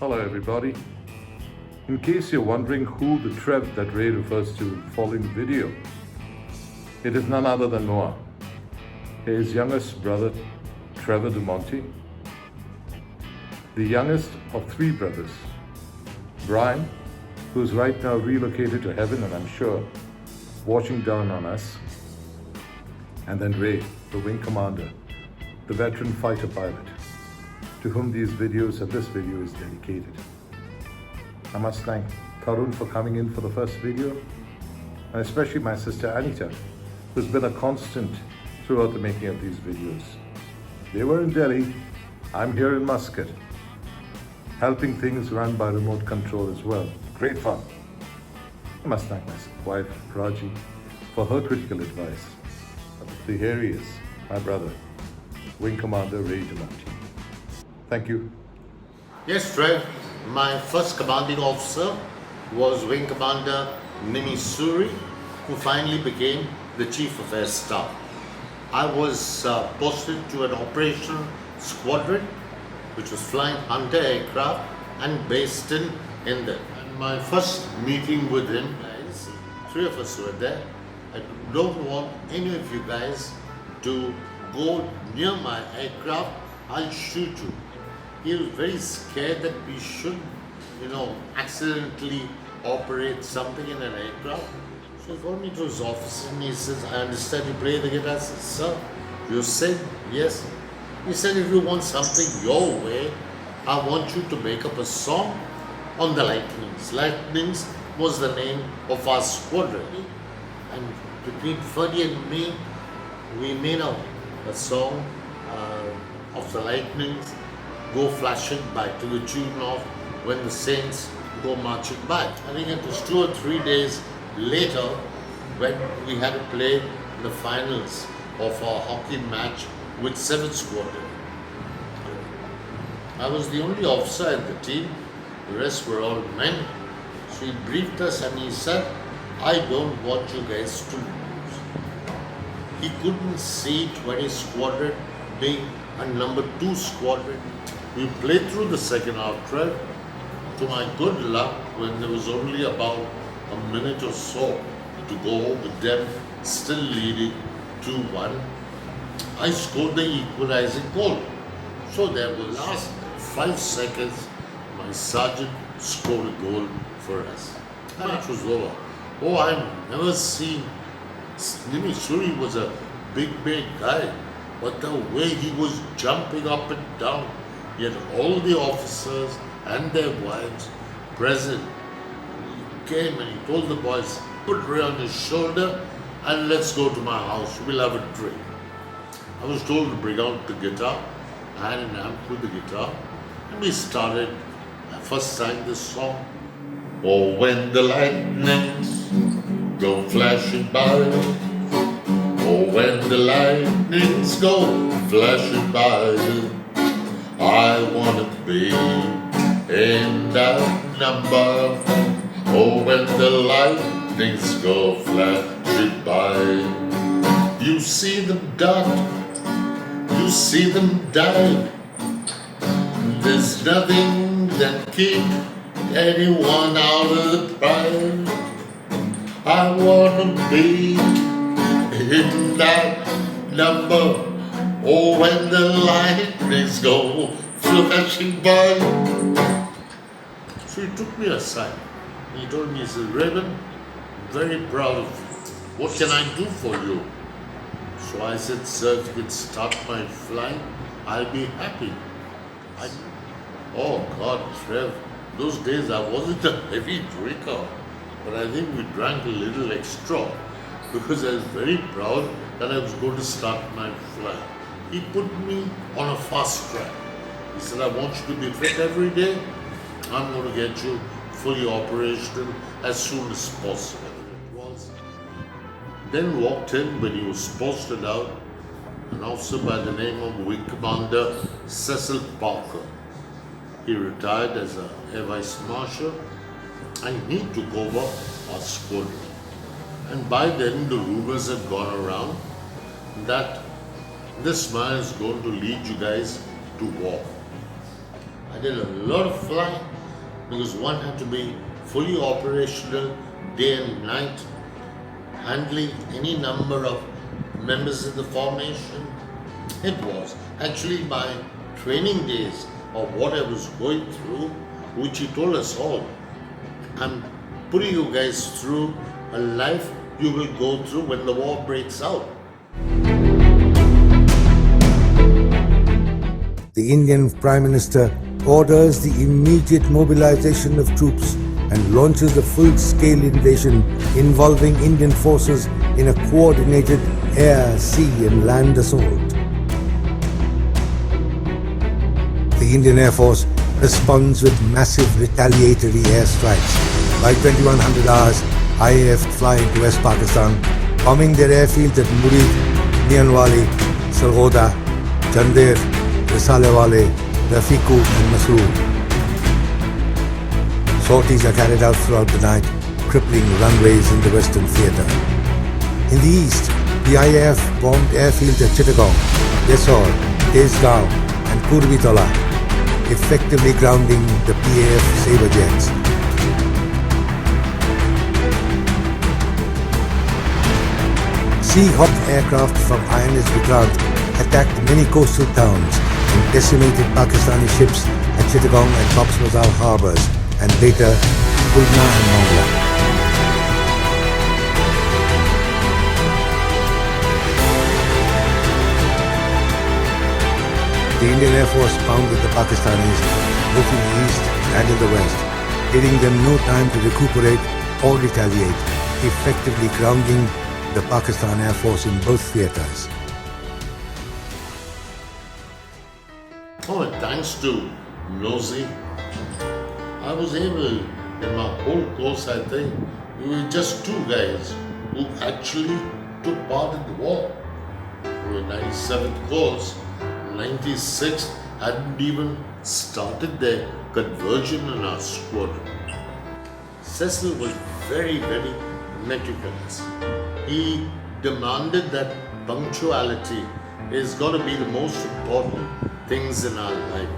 Hello everybody. In case you're wondering who the Trev that Rae refers to in the following video, it is none other than Noah. His youngest brother, Rae DeMonte, the youngest of three brothers. Brian, who's right now relocated to heaven and I'm sure watching down on us. And then Rae, the wing commander, the veteran fighter pilot, to whom these videos and this video is dedicated. I must thank Tarun for coming in for the first video, and especially my sister Anita, who's been a constant throughout the making of these videos. They were in Delhi, I'm here in Muscat, helping things run by remote control as well. Great fun. I must thank my wife Raji for her critical advice. So here he is, my brother, Wing Commander Rae DeMonte. Thank you. Yes, Trev. My first commanding officer was Wing Commander Nimi Suri, who finally became the Chief of Air Staff. I was posted to an operational squadron, which was flying Hunter aircraft and based in India. And my first meeting with him, guys, three of us were there. I don't want any of you guys to go near my aircraft. I'll shoot you. He was very scared that we should, accidentally operate something in an aircraft. So he called me to his office and he says, I understand you play the guitar. I said, sir, you sing? Yes. He said, if you want something your way, I want you to make up a song on the Lightnings. Lightnings was the name of our squadron. And between Ferdy and me, we made a song of the Lightnings, Go Flashing By, to the tune of When the Saints Go Marching By. I think it was 2 or 3 days later when we had to play in the finals of our hockey match with 7th Squadron. I was the only officer in the team, the rest were all men. So he briefed us and he said, I don't want you guys to lose. He couldn't see 20 Squadron being a number 2 squadron. We played through the second half, Trev. To my good luck, when there was only about a minute or so to go with them still leading 2-1, I scored the equalizing goal. So there was last 5 seconds, my sergeant scored a goal for us. The match was over. Oh, I've never seen Nimi Suri was a big guy. But the way he was jumping up and down, he had all the officers and their wives present. He came and he told the boys, put Rae on his shoulder and let's go to my house, we'll have a drink. I was told to bring out the guitar. I had an amp with the guitar and we started. I first sang this song. Oh, when the lightnings go flashing by, oh, when the lightnings go flashing by, I wanna be in that number. Oh, when the lightnings go flashing by, you see them dart, you see them dive. There's nothing that keep anyone out of the pride. I wanna be in that number. Oh, when the lightnings go flashing by. So he took me aside. He told me, he said, Raven, I'm very proud of you. What can I do for you? So I said, sir, if you can start my flying, I'll be happy. Oh God, Trev, those days I wasn't a heavy drinker, but I think we drank a little extra because I was very proud that I was going to start my flight. He put me on a fast track. He said, I want you to be fit every day. I'm going to get you fully operational as soon as possible. It was. Then walked in when he was posted out, an officer by the name of Wing Commander Cecil Parker. He retired as an Air Vice Marshal and he took over our squadron. And by then the rumors had gone around that this man is going to lead you guys to war. I did a lot of flying because one had to be fully operational day and night, handling any number of members of the formation. It was actually my training days of what I was going through, which he told us all. I'm putting you guys through a life you will go through when the war breaks out. The Indian Prime Minister orders the immediate mobilization of troops and launches a full-scale invasion involving Indian forces in a coordinated air, sea and land assault. The Indian Air Force responds with massive retaliatory airstrikes. By 2100 hours, IAF fly into West Pakistan, bombing their airfields at Murid, Mianwali, Sargodha, Chandir, Risalewale, Rafiqu and Masroor. Sorties are carried out throughout the night, crippling runways in the Western Theatre. In the east, the IAF bombed airfields at Chittagong, Desor, Tezgaon and Purvitola, effectively grounding the PAF Sabre jets. Sea-Hawk aircraft from INS Vikrant attacked many coastal towns and decimated Pakistani ships at Chittagong and Cox's Bazar harbours, and later Khulna and Mongla. The Indian Air Force pounded the Pakistanis both in the east and in the west, giving them no time to recuperate or retaliate, effectively grounding the Pakistan Air Force in both theatres. Oh, and thanks to Nosy, I was able, in my whole course, I think, we were just two guys who actually took part in the war. We were 97th course, 96th hadn't even started their conversion in our squadron. Cecil was very, very meticulous. He demanded that punctuality is got to be the most important things in our life.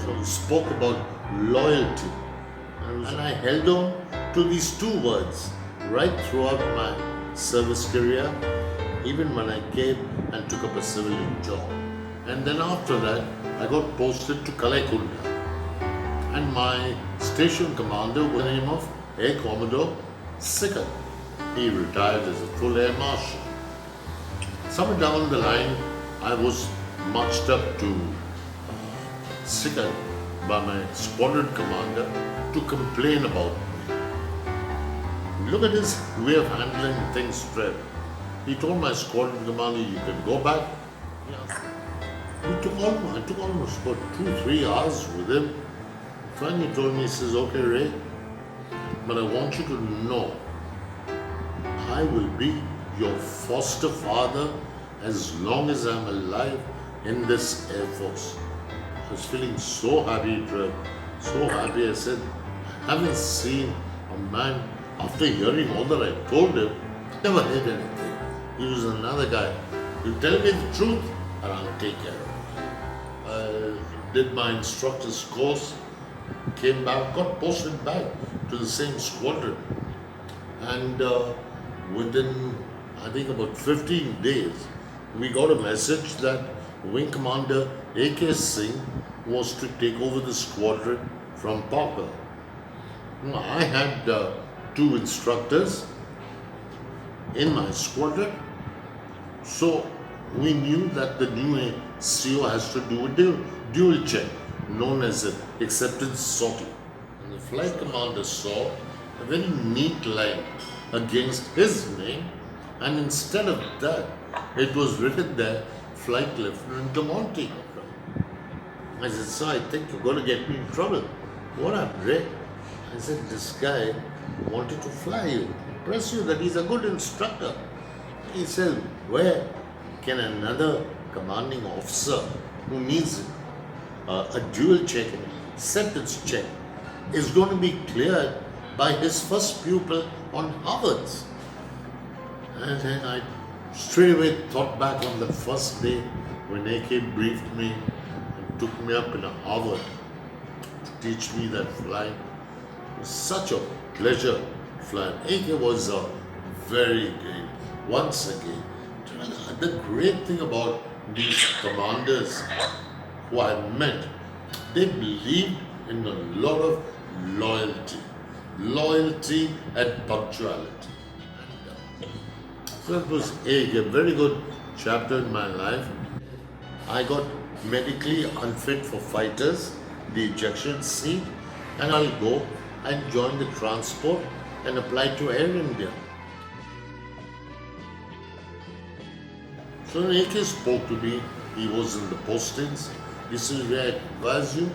So he spoke about loyalty. And I held on to these two words right throughout my service career, even when I came and took up a civilian job. And then after that, I got posted to Kalaikunda. And my station commander was the name of Air Commodore Sikar. He retired as a full air marshal. Somewhere down the line, I was marched up to Sikar by my squadron commander to complain about me. Look at his way of handling things, Trev. He told my squadron commander, you can go back. I took almost about 2-3 hours with him. Finally he told me, he says, okay Ray, but I want you to know, I will be your foster father as long as I'm alive in this Air Force. I was feeling so happy, Trev, so happy. I said, I haven't seen a man, after hearing all that I told him, never hid anything. He was another guy. You tell me the truth and I'll take care of it. I did my instructor's course, came back, got posted back to the same squadron. And within, I think about 15 days, we got a message that Wing Commander A.K. Singh was to take over the squadron from Parker. I had 2 instructors in my squadron, so we knew that the new CO has to do a dual check, known as an acceptance sortie. And the flight commander saw a very neat line against his name, and instead of that, it was written there, Flight Lieutenant DeMonte. I said, sir, I think you're going to get me in trouble. What happened, Ray? I said, this guy wanted to fly you, impress you that he's a good instructor. He said, where can another commanding officer who needs a dual check, an acceptance check, is going to be cleared by his first pupil on Harvard's? And then I straight away thought back on the first day when AK briefed me and took me up in a Harvard. teach me that flying. It was such a pleasure flying. AK was a very great. Once again, the great thing about these commanders who I met, they believed in a lot of loyalty and punctuality. So it was a very good chapter in my life. I got medically unfit for fighters, the ejection seat, and I'll go and join the transport and apply to Air India. So when AK spoke to me, he was in the postings. He said, "Where I advise you,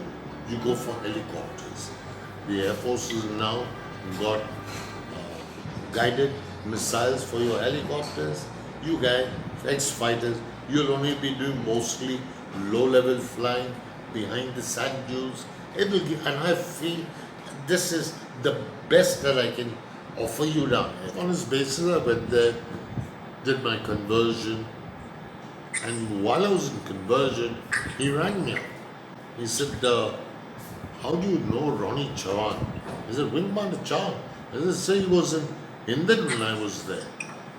you go for helicopters. The Air Force has now got guided missiles for your helicopters. You guys, ex-fighters, you'll only be doing mostly low-level flying behind the sand dunes. It will give, and I feel this is the best that I can offer you now." On his basis, I went there, did my conversion, and while I was in conversion, he rang me up. He said, "How do you know Ronnie Chavan?" I said, "Wing Commander Chavan." I said, "Sir, he was in Indian when I was there."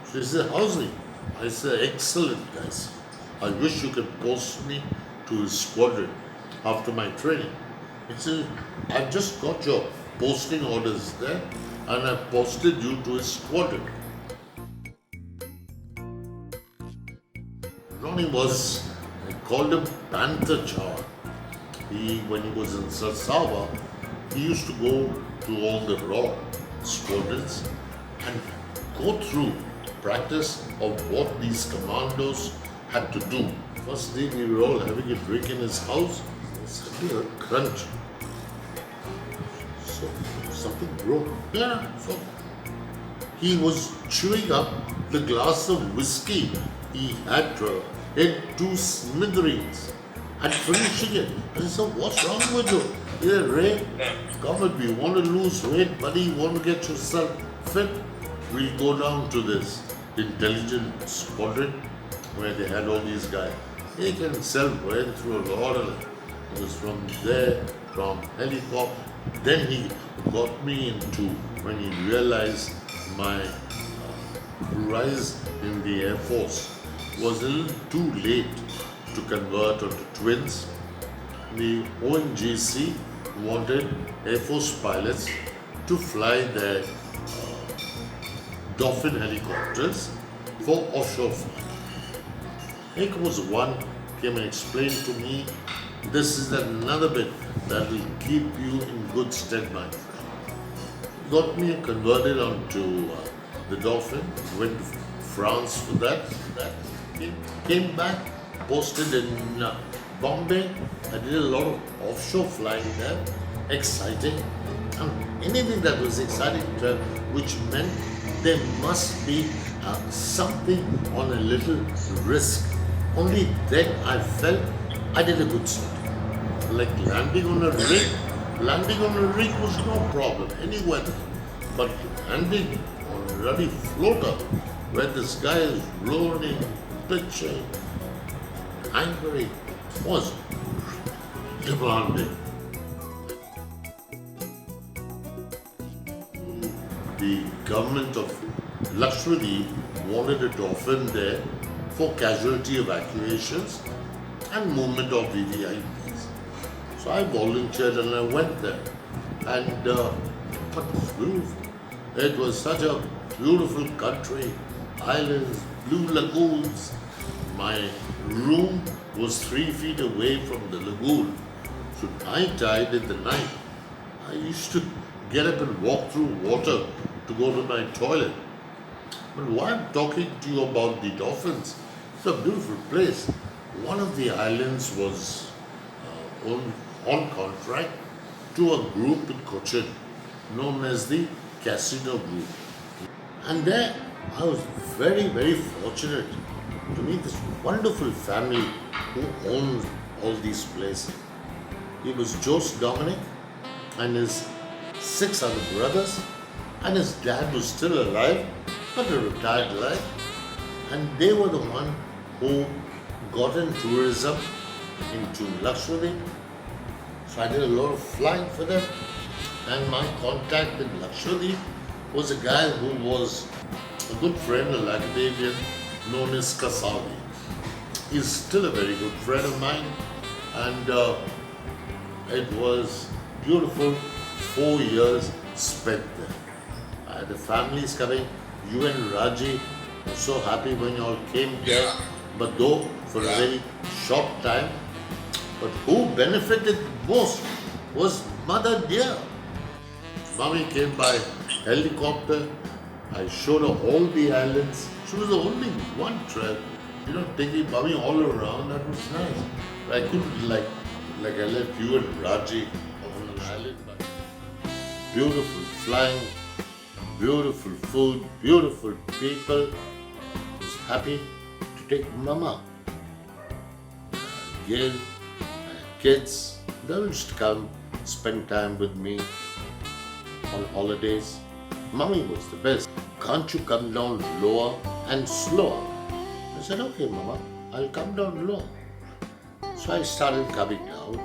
So he said, "How's he?" I said, "Excellent, guys. I wish you could post me to his squadron after my training." He said, "I've just got your posting orders there and I've posted you to his squadron." Ronnie was, I called him Panther Chavan. When he was in Sarsawa, he used to go to all the raw squadrons and go through practice of what these commandos had to do. First day we were all having a drink in his house, suddenly a crunch. So something broke. Yeah, so he was chewing up the glass of whiskey he had two smithereens and finishing it. I said, "What's wrong with you?" He said, "Ray, come on, you want to lose weight, buddy, you want to get yourself fit, we'll go down to this intelligence squadron where they had all these guys." He himself went through a lot of it. It was from there, from helicopter. Then he got me into, when he realized my rise in the Air Force was a little too late to convert onto twins. The ONGC wanted Air Force pilots to fly their Dolphin helicopters for offshore flight. Ek was one, came and explained to me, "This is another bit that will keep you in good stead, my friend." Got me converted onto the Dolphin, went to France for that. Came back, posted in Bombay. I did a lot of offshore flying there, exciting. Anything that was exciting, which meant there must be something on a little risk. Only then I felt I did a good study. Like landing on a rig. Landing on a rig was no problem, any weather. But landing on a ruddy floater where the sky is rolling, pitching, angry, was demanding. The government of Lakshadweep wanted a Dolphin there for casualty evacuations and movement of VVIPs. So I volunteered and I went there. And but it was beautiful. It was such a beautiful country, islands, blue lagoons. My room was 3 feet away from the lagoon. So night tide in the night, I used to get up and walk through water to go to my toilet. But why I'm talking to you about the Dolphins, it's a beautiful place. One of the islands was on contract to a group in Cochin known as the Casino Group. And there I was very, very fortunate to meet this wonderful family who owns all these places. It was Jose Dominic and his 6 other brothers, and his dad was still alive, but a retired life. And they were the one who got in tourism into Lakshadweep. So So I did a lot of flying for them. And my contact in Lakshadweep was a guy who was a good friend, a Lagdavian, known as Kasavi. He's still a very good friend of mine, and it was beautiful 4 years spent there. The families coming, you and Raji were so happy when you all came here, but though for a very short time. But who benefited most was Mother dear. Mommy came by helicopter. I showed her all the islands. She was the only one trip. Taking Mommy all around, that was nice. I couldn't like I left you and Raji on an island. But beautiful flying, beautiful food, beautiful people. I was happy to take Mama. Gail, kids, they used to come spend time with me on holidays. Mommy was the best. Can't you come down lower and slower? I said, okay, Mama, I'll come down lower. So I started coming down,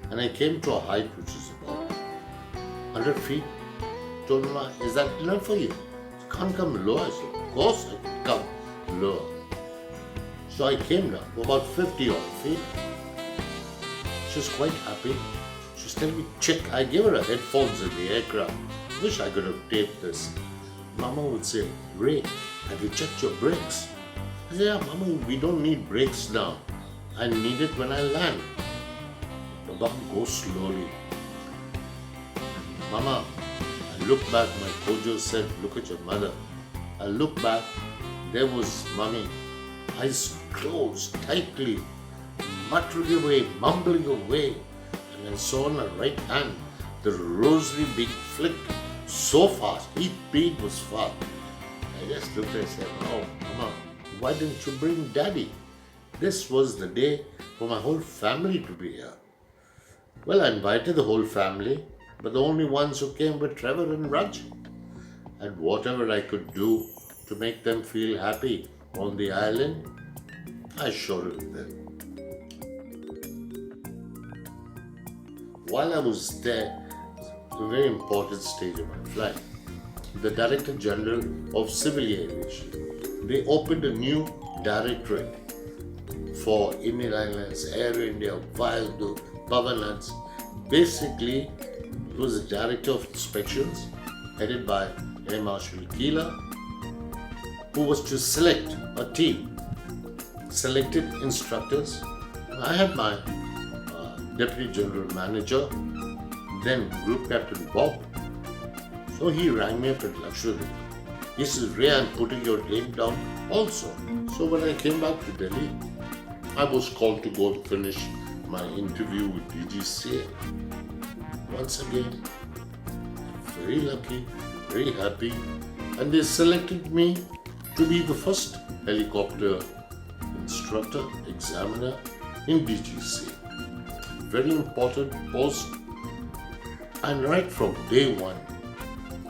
and I came to a height which is about 100 feet. Told Mama, is that enough for you? You can't come lower. I said, of course I can come lower. So I came down to about 50 odd feet. She was quite happy. She was telling me, check. I gave her headphones in the aircraft. Wish I could have taped this. Mama would say, Rae, have you checked your brakes? I said, yeah, Mama, we don't need brakes now. I need it when I land. Baba, go slowly. Mama, I looked back, my Kojo said, look at your mother. I looked back, there was Mommy, eyes closed tightly, muttering away, mumbling away. And I saw on her right hand the rosary being flicked so fast, each bead was fast. I just looked and said, oh, Mama, why didn't you bring Daddy? This was the day for my whole family to be here. Well, I invited the whole family, but the only ones who came were Trevor and Raj. And whatever I could do to make them feel happy on the island, I showed it them. While I was there, a very important stage of my flight, the Director General of Civil Aviation, they opened a new directorate for Indian Airlines, Air India, Vayu, Pavanats. Basically, it was the Director of Inspections, headed by Air Marshal Keela, who was to select a team, selected instructors. I had my Deputy General Manager, then Group Captain Bob. So he rang me up at Lakshadweep. He says, Rae, I'm putting your name down also. So when I came back to Delhi, I was called to go and finish my interview with DGCA. Once again, very lucky, very happy, and they selected me to be the first helicopter instructor, examiner in DGCA. Very important post, and right from day one,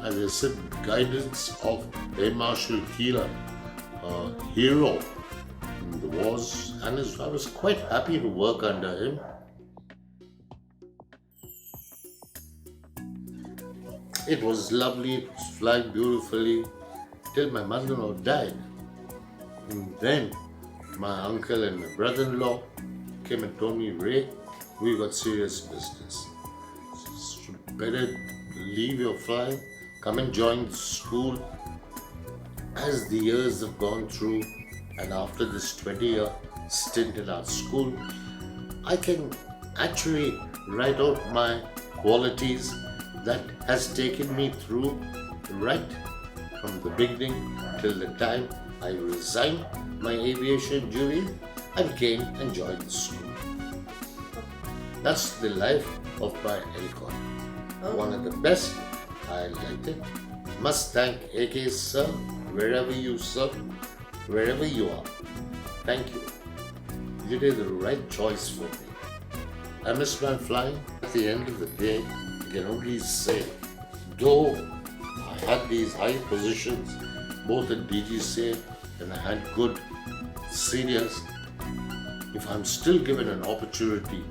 as I said, guidance of Air Marshal Keela, a hero in the wars, and I was quite happy to work under him. It was lovely, it was flying beautifully, till my mother-in-law died. And then my uncle and my brother-in-law came and told me, Rae, we got serious business. So better leave your flying, come and join the school. As the years have gone through, and after this 20-year stint in our school, I can actually write out my qualities that has taken me through right from the beginning till the time I resigned my aviation duty and came and joined the school. That's the life of my helicopter. One of the best. I liked it. Must thank AK sir, wherever you serve, wherever you are. Thank you. You did the right choice for me. I miss my flying. At the end of the day, I can only say, though I had these high positions, both at DGCA and I had good seniors, if I'm still given an opportunity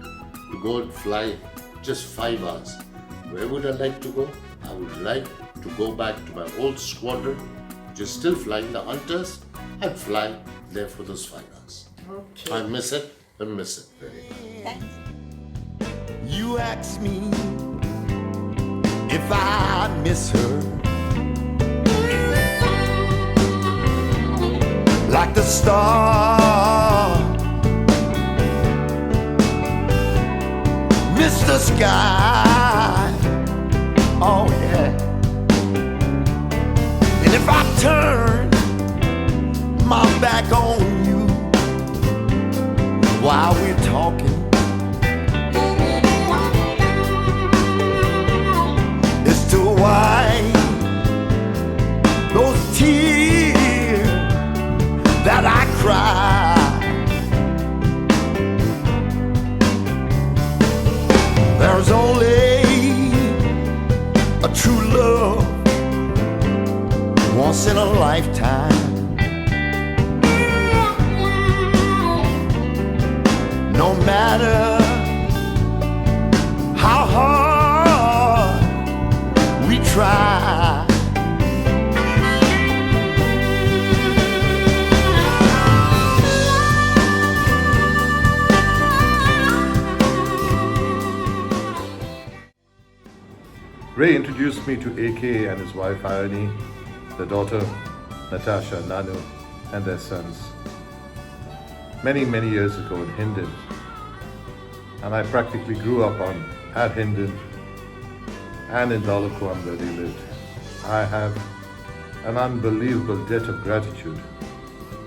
to go and fly just 5 hours. Where would I like to go? I would like to go back to my old squadron, which is still flying the Hunters, and fly there for those 5 hours. Okay. I miss it and miss it very much. Thanks. You ask me if I miss her, like the star, miss the sky. Oh yeah. And if I turn my back on you while we're talking, it's to wipe those tears that I cry. There's only a true love once in a lifetime. No matter how hard we try, Rae introduced me to AK and his wife Ayani, their daughter Natasha, Nanu, and their sons many years ago in Hindon. And I practically grew up at Hindon and in Gurugram where they lived. I have an unbelievable debt of gratitude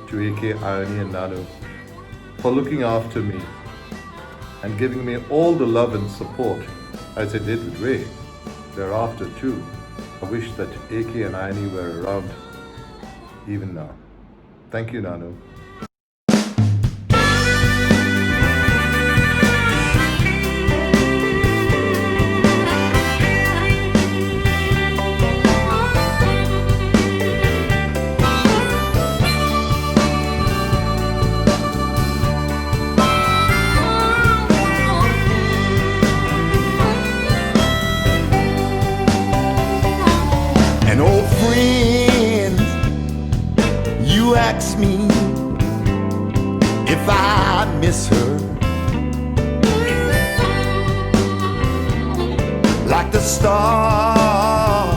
to AK, Ayani and Nanu for looking after me and giving me all the love and support as they did with Rae. Thereafter too, I wish that AK and Ayani were around even now. Thank you, Nanu. an old friend. You ask me if I miss her, like the star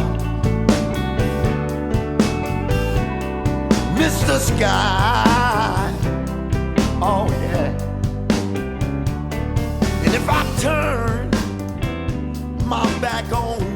miss the sky. Oh yeah. And if I turn my back on